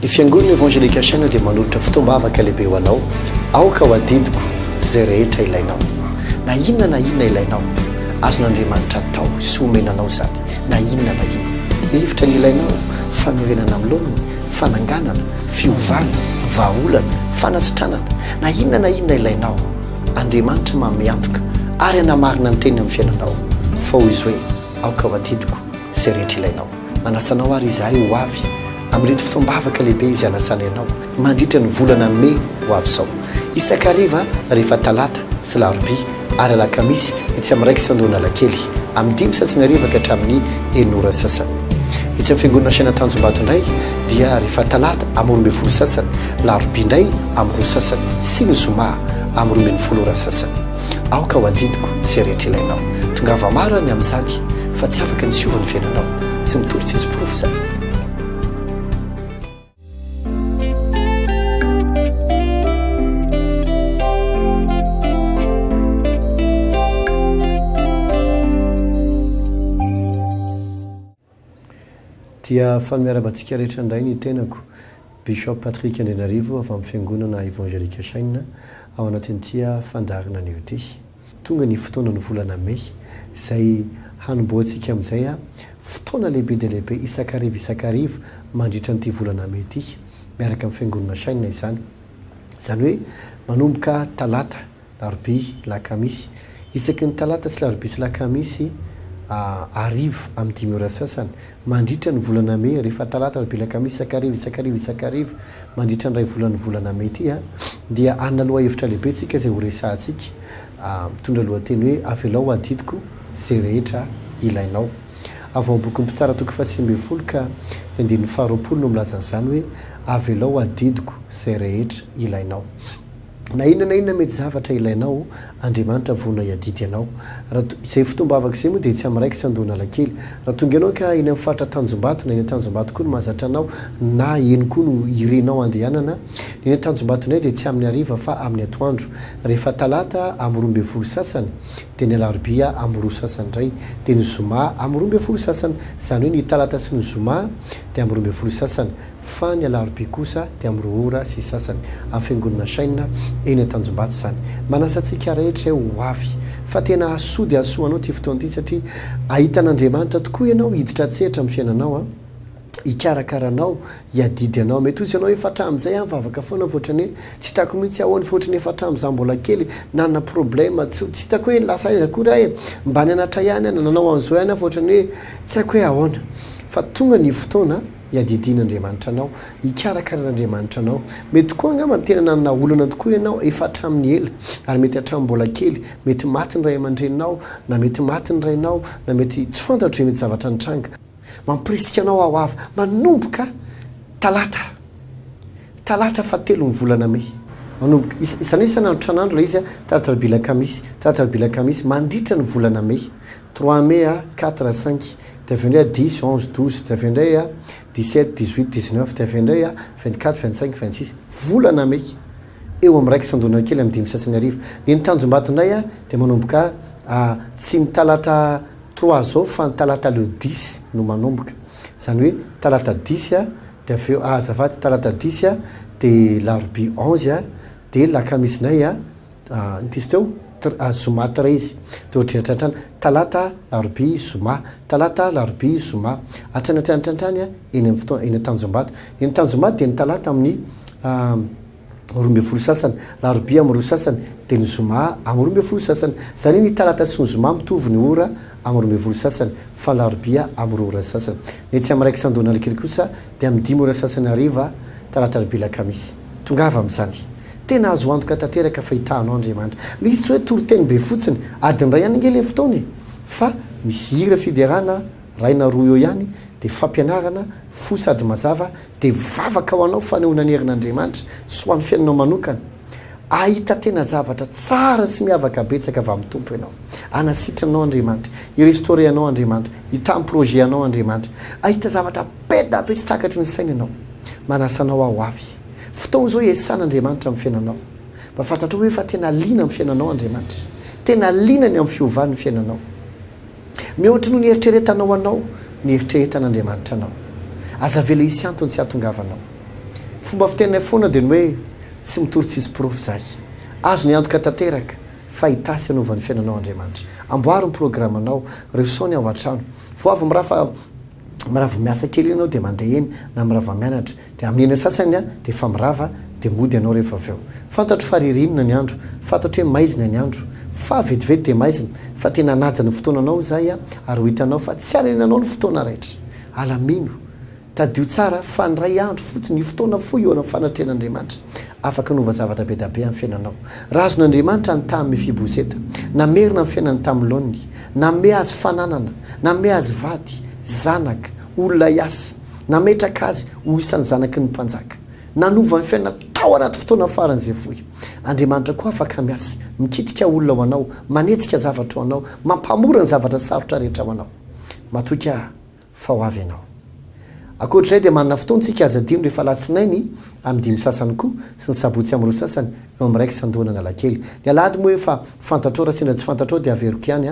ny fiangonana evangelika chaîne dia manolotra fitombavaka lehibe ho anao aoka ho adidiko zay rehetra ilainao na inona ilainao azon'Andriamanitra atao sy omenanao zany na inona hevitra ny ilainao fanorenana amin'ny lomony fananganana fiovana vahaolana fanasitranana na inona ilainao Andriamanitra mameantoka ary anamarina ny teny amin'ny fiainanao fa hoy izy hoe aoka ho adidiko zay rehetra ilainao manasanao ary izahay ho avy amin'reto fitombavaka lehibe izy anasana ianao mandritra ny volana May ho avy izao isakariva rehefa talata sy larobia ary alakamisy itsy amin'ny raiky sandoana lakely amin'ny 5 sasany arivaka hatramin'ny 9 sasany itsy amin'ny fiangonana Saina Tanjombato indray dia rehefa talata amin'ny 12 sasany larobia indray amin'ny 2 sasany sy ny zoma amin'ny 12 sasany aoka ho adidiko zay rehetra ilainao tongava maro any amin'izany fa tsy afaka ny siovan'ny fiainanao tsy mitorotsy izy profo zany dia fanmiarabantsika rehetra indray ny tenako Bishop Patrick Andrinarivo avy amin'ny fiangonana Evangelika Chaîne ao anatin'ity fandarina anio ity tonga ny fotoana ny volana May izay hanomboantsika amin'izay fotoana lehibe dia lehibe isakarivo mandritra n'ity volana May ity miaraka amin'ny fiangonana Chaîne izany hoe manomboka talata larobia lakamisy isaky ny talata sy larobia sy lakamisy arivo amin'ny 5 sasany mandritra ny volana May rehefa talata larobia lakamisy isakarivo mandritra ny ray volana May ity dia analoha hevitra lehibe tsika izay ho resahantsika mitondra lohateny hoe avelao adidiko zay rehetra ilainao avy amin'ny boky ny mpitsara toko 7 ka 19 no milazan'izany hoe avelao adidiko zay rehetra ilainao na inona mety zavatra ilainao Andriamanitra vonona hiadidy ianao izay fitombavaka izay moa dia tsy amin'ny raiky sandoana lakely raha tonga ianao ka eny amin'ny faritra Tanjombato na eny Tanjombato koa no mahazatra anao na eny koa no irenao andehanana eny Tanjombato indray dia tsy amin'ny hariva fa amin'ny atoandro rehefa talata amin'ny 12 sasany dia ny alarobia amin'ny 2 sasany indray dia ny zoma amin'ny 12 sasany izany hoe ny talata sy ny zoma dia amin'ny 12 sasany fa ny alarobia kosa dia amin'ny 2 ora sy sasany amin'ny fiangonana Chaîne eny Tanjombato zany manasantsika rehetra ho avy fa tena asoa dia asoa anao ty fotoana ity satria ahitan'Andriamanitra tokoa ianao hiditra tsehatra amin'ny fiainanao hikarakaranao hiadidy anao mety ozy ianao efa hatramin'izay mivavaka foana fotrany hoe tsy hitako mihitsy ahoany fotrany efa hatramin'izay mbola kely nanana problème tsy hitako hoe lasa izy akory mba nianatra ihany nanao an'izao ihany fotrany hoe tsy haiko hoe ahoana fa tonga ny fotoana hiadidian'Andriamanitra anao hikarakaran'Andriamanitra anao mety koa angamba tena nanana olana tokoa ianao efa hatramin'ny ela ary mety hatramin'ny mbola kely mety maty ny ray aman-dreninao na mety maty ny rainao na mety tsy fantatro hoe mety zavatra nitranga mampirisika anao ao avy manomboka talata fa 3 ny volana May manomboka isanandro tranandro ilay izy talata larobia lakamisy mandritra ny volana May 3 May 4 5 dia avy indray 10 11 12 dia avy indray 17 18 19 dia avy indray 24 25 26 volana May eo amin'ny raiky sandoana kely amin'ny 5 sasany arivo ny Tanjombato indray dia manomboka tsy ny talata 3 zao fa ny talata le 10 no manomboka izany hoe talata 10 dia avy eo azafady talata 10 dia larobia 11 dia lakamisy indray nitysy teo zoma 13 dia ohatrany talata larobia zoma talata larobia zoma atrany eny amin'ny fotoana eny Tanjombato ny Tanjombato dia ny talata amin'ny 12 sasany larobia amin'ny 2 sasany dia ny zoma amin'ny 12 sasany izany ny talata sy ny zoma mitovy ny ora amin'ny 12 sasany fa larobia amin'ny 2 ora sasany ny tsy amin'ny raiky sandoana lakely kosa dia amin'ny 5 ora sasany ariva talata larobia lakamisy tongava amin'izany tena azo antoka tanteraka fahitanao Andriamanitra misy tsy hoe toroteny be fotsiny adiny ray ihany ngely fotoany fa misy hira fiderana raina roa eo ihany dia fampianarana fo sady mazava dia vavaka ho anao fanehoana ny herin'Andriamanitra sy ho an'ny fiainanao manokana ahita tena zavatra tsara sy miavaka betsaka avy amin'ny tompo ianao anasitranao Andriamanitra irestore anao Andriamanitra hita amin'ny projet anao Andriamanitra ahita zavatra beda be tsy takatry ny saina ianao manasanao ao avy fotoana zao iasan'Andriamanitra amin'ny fiainanao mba fantatrao hoe fa tena liana amin'ny fiainanao Andriamanitra tena liana ny amin'ny fiovan'ny fiainanao mihoatra no nieritreretanao anao nieritreretan'Andriamanitra anao aza vela isy antony tsy ahatongavanao fomba fitenay foana dia ny hoe tsy mitorytsisy profy zahy azo ny antoka tanteraka fa hitasy anaovan'ny fiainanao Andriamanitra amboary ny programanao réussissant ny ao an-trano vao avy mirava miasa kely ianao dia mandeha eny na mirava mianatra dia amin'ny eny sasany dia efa mirava dia mody ianao rehefa avy eo fantatro fa ririnina ny andro fantatro hoe maizina ny andro fa vetivety dia maizina fa tena najany fotoananao zay ary ho hitanao fa tsy arenanao ny fotoana rehetra alamino tadio tsara fa ny ray andro fotsiny fotoana fo eo amin'ny fanatren'Andriamanitra afaka nova zavatra be dabe amin'ny fiainanao raha azon'Andriamanitra ny tamin'ny Mefiboseta namerina amin'ny fiainany tamin'ny Lôny name azy fananana name azy vady zanaka olona iasa nametraka azy ho isan'ny zanaky ny mpanjaka nanova ny fiainana tao anaty fotoana faran'izay fohy Andriamanitra koa afaka miasa mikitika olona ho anao manetsika zavatra ho anao mampamora ny zavatra sarotra rehetra ho anao matoka fa ho avy ianao akoatr'izay dia manana fotoantsika aza dimy rehefa latsinainy amin'ny dimy sasany koa sy ny sabotsy amin'ny roa sasany eo amin'ny raiky sandohana alakely ny alahady moa efa fantatrao raha sendra tsy fantatrao dia averiko ihany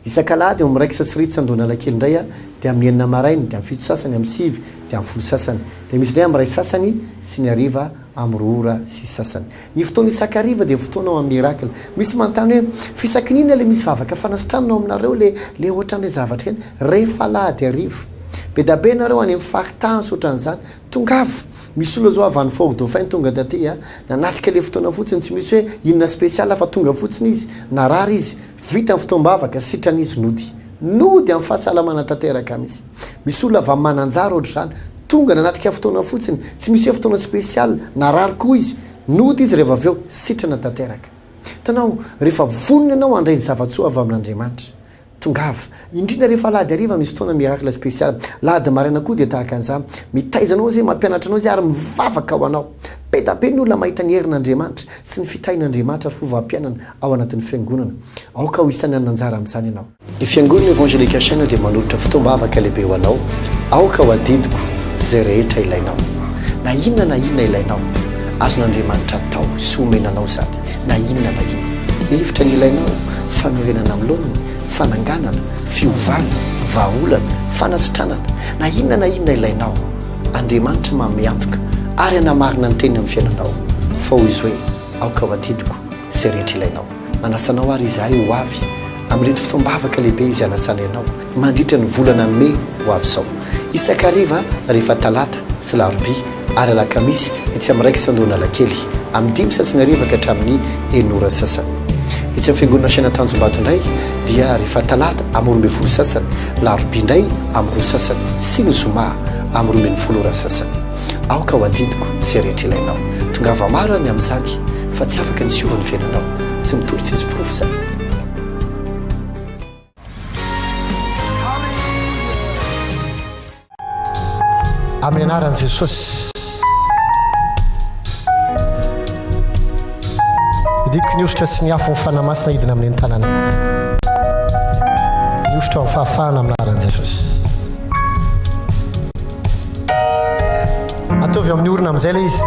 isan-kalahady eo amin'ny raiky sasiritsy sandohana alakely indray dia amin'ny enina marainy dia amin'ny fito sasany amin'ny sivy dia amin'ny folo sasany dia misy indray amin'ny ray sasany sy ny ariva amin'ny roa ora sy sasany ny fotoana isan-kariva dia fotoana ao amin'ny miracle misy manontany hoe fisakinina le misy vavaka fanasitrananao aminareo le ohatran'ilay zavatra eny rehefa alahady arivo be dabe nareo any amin'ny faritany sotran'izany tongavo misy olona zao avy any Fort Dauphin tonga taty nanatrika le fotoana fotsiny tsy misy hoe inona spesialy fa tonga fotsiny izy narary izy vita ny fotoam-bavaka sitran'izy nody amin'ny fahasalamana tanteraka misy olona avy mananjara ohatr' izany tonga nanatrika fotoana fotsiny tsy misy hoe fotoana spesialy narary koa izy nody izy rehefa avy eo sitrana tanteraka tanao rehefa vonona ianao andray ny zavatsoa avy amin'Andriamanitra tongava indrindra rehefa lahady ariva misy fotoana miracle spesialy lahady maraina koa dia tahaka an'izany mitaizanao zay mampianatra anao zay ary mivavaka ao anao be dabe ny olona mahita ny herin'Andriamanitra sy ny fitahin'Andriamanitra fovampianana ao anatin'ny fiangonana aoka ho isan'ny ananjara amin'izany ianao ny fiangonana Evangelique Chaîne dia manolotra fitoam-bavaka lehibe ho anao aoka ho adidiko zay rehetra ilainao na inona ilainao azon'Andriamanitra atao sy omenanao sady na inona hevitra ny ilainao fanorenana amin'ny laoniny fananganana fiovana vahaolana fanasitranana na inona ilainao Andriamanitra mameantoka ary anamarina ny teny amin'ny fiainanao fa hoy izy hoe aoka ho adidiko zay rehetra ilainao manasanao ary izahay ho avy amin'reto fotoam-bavaka lehibe izy anasana ianao mandritra ny volana May ho avy zao isan-kariva rehefa talata sy larobia ary alakamisy etsy amin'ny raiky sandohana alakely amin'ny dimy sasany ariva ka hatramin'ny enora sasany etsy amin'ny fiangonana Chaîne Tanjombato indray dia rehefa talata amin'ny 12 sasany larobia indray amin'ny 2 sasany sy ny zoma amin'ny 12 sasany aoka ho adidiko zay rehetra ilainao tongava maro any amin'izany fa tsy afaka ny siovan'ny fiainanao tsy mitorytsy izy profy zany amin'ny anaran'i Jesosy idiko niositra sy ny afo ny fanamasina hidina amin'ny tanana niositra amin'ny fahafahana amin'ny anaran'i Jesosy ataovy amin'ny orona amin'izay le izy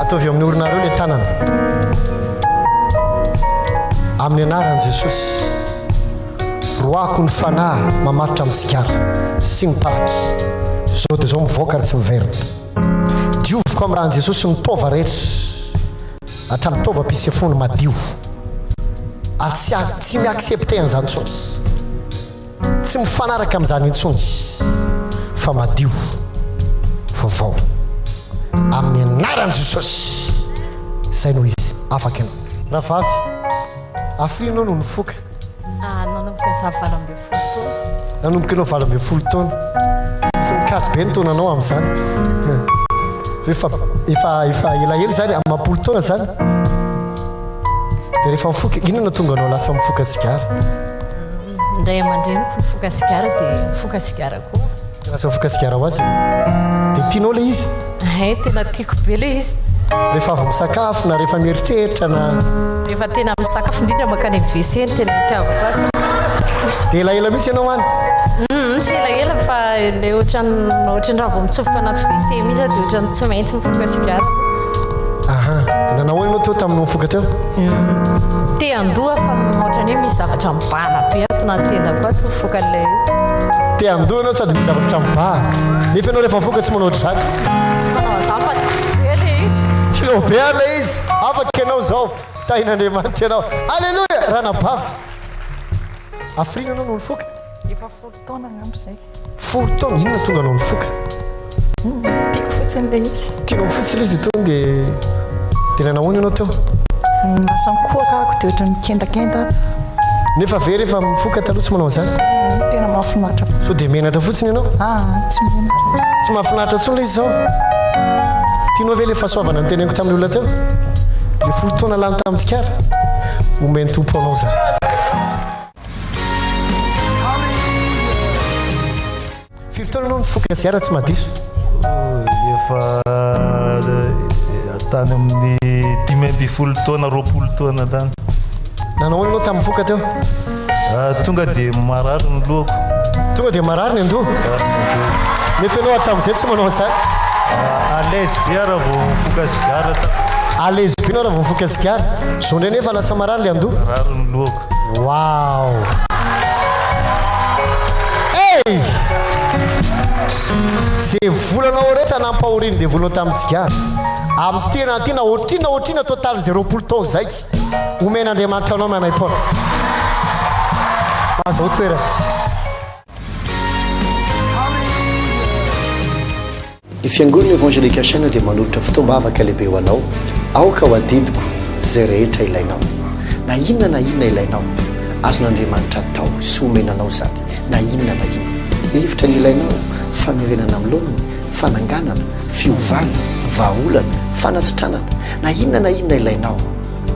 ataovy amin'ny oronareo le tanana amin'ny anaran'i Jesosy roako ny fanahy mamaritra amin'ny sigara sy ny paky zao dia zao mivoaka ary tsy miverina dioviko amin'ny rahan'i Jesosy ny tova rehetra hatramin'ny tova-pisefony madio ary tsy miaksepte an'izany intsony tsy mifanaraka amin'izany intsony fa madio vaovao amin'ny anaran'i Jesosy zay no izy afaka ianao raha vavy afrianao no nifoka nanomboka za 12 taona nanomboka ianao 12 taona tsy mikatso be ny taonanao amin'izany efa elaela zany amapolo taona zany dia rehefa mifoka inona tonga anao lasa mifoka sigara indray aman-dreniko mifoka sigara dia mifoka sigara koa lasa mifoka sigara ho azy dia tianao le izy tena tiako be le izy rehefa avy misakafo na rehefa mieritreritra na rehefa tena misakafo indrindra makany WC ny tena mitiavako azy dia elaela misy ianao any tsy elaela fa le ohatran'ny raha vao mitsofoka anaty WC misy dia ohatran'ny tsy maintsy mifoka sigara dia nanao ianao teo tamin'ny mifoka teo te andoha fa ohatran'ny hoe misy zavatra mibana be ato anaty tenda koa to mifoka an'ilay izy te andoha ianao sady misy zavatra mibaa nefa ianao rehefa mifoka tsy manao ohatr' izany tsy manao aza fa kilo be ala izy afaka ianao zao tain'andriamanitra ianao alleloia raha nabavy afrina anao no nifoka efa folo taona angambozay folo taona inona tonga anao nifoka tiako fotsiny le izy tianao fotsiny izy dia tonga dia nanahoana ianao teo masankoaka ako dia ohatra nikendakenda ato nefa very efa mifoka taloha tsy manao zany tena mahafinaritra so dia menatra fotsiny ianao tsy menatra tsy mahafinaritra tsony le izy zao tianao ave le fahasoavana ny teneniko tamin'ny olona teo le folo taona lany tamin'tsikara omeny tompo anao zany firy taona anao nifoka ziara tsy madiso efa tany amin'ny 10 taona 20 taona tany nanahoana anao tamin'ny foka teo tonga dia marary ny lohako tonga dia marary ny andoha nefa ianao hatramin'izay tsy manao zany alaise be raha vao foka sigara alaise be anao raha vao foka sigara zao indray nefa lasa marary le andoha marary ny lohako wow ey zay volanao rehetra nampahoriny dia volanao tamin'ny sigara amin'ny tena tena ohatrina total 0 taona zay omen'andriamanitra anao manay-pona mazao toerana ny fiangonana évangélika chaîne dia manolotra fitombavaka lehibe ho anao aoka ho adidiko zay rehetra ilainao na inona ilainao azon'andriamanitra tao sy omenanao zany na inona hevitra ny ilainao famerenana amin'ny lonony fananganana fiovana vahaolana fanasitranana na inona ilainao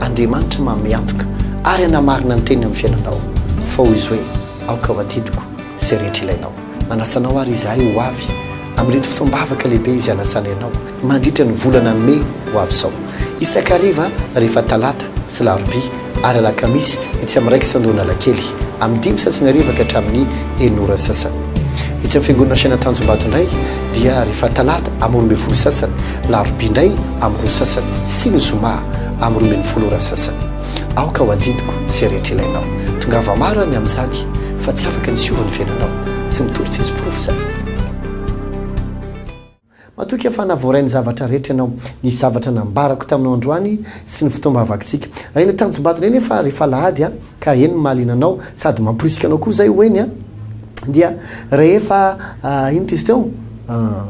andriamanitra mameantoka ary anamarina ny teny amin'ny fiainanao fa hoy izy hoe aoka ho adidiko zay rehetra ilainao manasanao ary izahay ho avy amin'reto fitombavaka lehibe izy anasana ianao mandritra ny volana me ho avy zao isakariva rehefa talata sy larobia ary alakamisy itsy amin'ny raiky sandoana lakely amin'ny 5 sasany arivaka hatramin'ny 1 sasany itsy amin'ny fiangonana saina tanjombato indray dia rehefa talata amin'ny 12 sasany larobia indray amin'ny 2 sasany sy ny zoma amin'ny 12 sasany aoka ho adidiko zay rehetra ilainao tongava maro any amin'izany fa tsy afaka ny siovan'ny fiainanao sy mitorotsy izy profo zany matoky efa navoarainy zavatra rehetra ianao ny zavatra nambarako taminao androany sy ny fitombavakitsika raha eny tanjombato reny efa rehefa lahady ka eny mahalinanao sady mamporisika anao koa zay hoeny dia rehefa ino tizy teo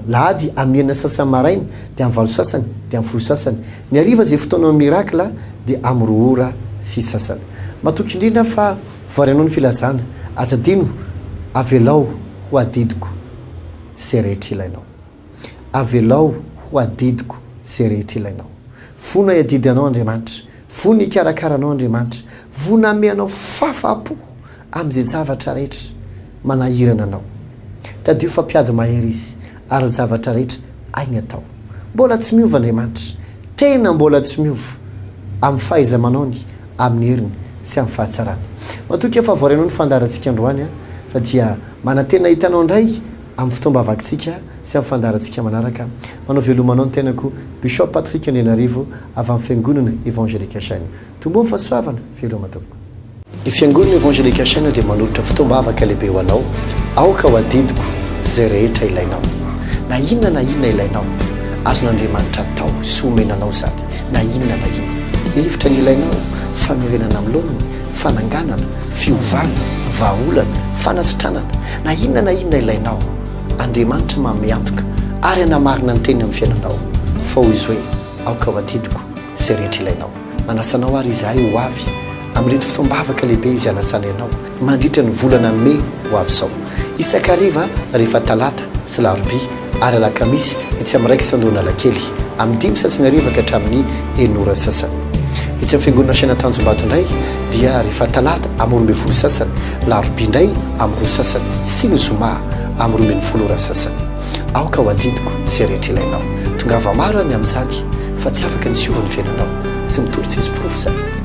lahady amin'ny 9 sasany maraina dia amin'ny 8 sasany dia amin'ny 10 sasany ny ariva zay fotoanao mirakla dia amin'ny 2 ora sy sasany matoky indrindra fa voarianao ny filazana azadino avelao ho adidiko zay rehetra ilainao avelao ho adidiko zay rehetra ilainao fona iadidy anao andriamanitra fona ikarakara anao andriamanitra vona amenao fafapo amin'izay zavatra rehetra manahirana anao tadio fa mpiady mahery izy ary zavatra rehetra ainy atao mbola tsy miova andriamanitra tena mbola tsy miova amin'ny fahaiza-manaony amin'ny heriny sy amin'ny fahatsarana matoky efa voarianao ny fandarantsika androany fa dia manantena hitanao indray amin'ny fitombavakitsika sy amin'ny fandarantsika manaraka manao velomanao ny tenako Bishop Patrick Andrianarivo avy amin'ny fiangonana évangélika chaîne tombo amin'ny fahasoavana veloma tompoko ny fiangonana évangélika chaîne dia manolotra fitombavaka lehibe ho anao aoka ho adidiko zay rehetra ilainao na inona ilainao azon'andriamanitra tao sy omenanao zany na inona hevitra ny ilainao famerenana amin'ny lonony fananganana fiovana vahaolana fanasitranana na inona ilainao andriamanitra mameantoka ary anamarina ny teny amin'ny fiainanao fa hoy izy hoe aoka ho adidiko zay rehetra ilainao manasanao ary izahay ho avy amin'reto fitombavaka lehibe izy anasana ianao mandritra ny volana me ho avy zao isakariva rehefa talata sy larobia ary alakamisy itsy amin'ny raiky sandoana lakely amin'ny 5 sasany arivaka hatramin'ny 1 sasany itsy amin'ny fiangonana saina tanjombato indray dia rehefa talata amin'ny 12 sasany larobia indray amin'ny 2 sasany sy ny zoma amin'ny 12 sasany aoka ho adidiko zay rehetra ilainao tongava maro any amin'izany fa tsy afaka ny siovan'ny fiainanao sy mitorotsy izy profo zany